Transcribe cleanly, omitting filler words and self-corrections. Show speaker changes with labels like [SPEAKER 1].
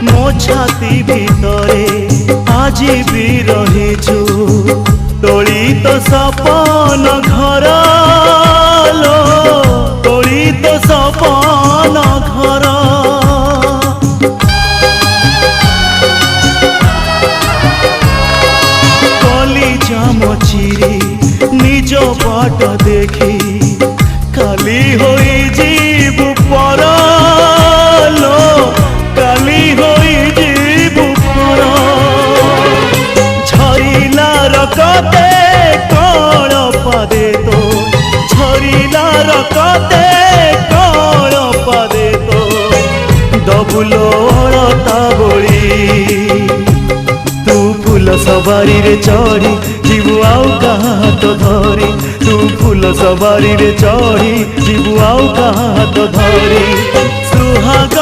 [SPEAKER 1] मो छाती भितरे आज भी रहीछु तोली तो सपन घर लो तोली तो सपन घर चिरी निज बाट देखी खाली होई जीवु पर लो खाली होई जीवु पर झरिला रकते कण पादे तो झरिला रकते कण पादे तो दबुलो अलता बोली तू फूल सवारी रे चढ़ी जीवु आउ कहा हाथ धरी तू फूल सवारी रे चढ़ी जीवु आउ कहा हाथ धरी सुहाग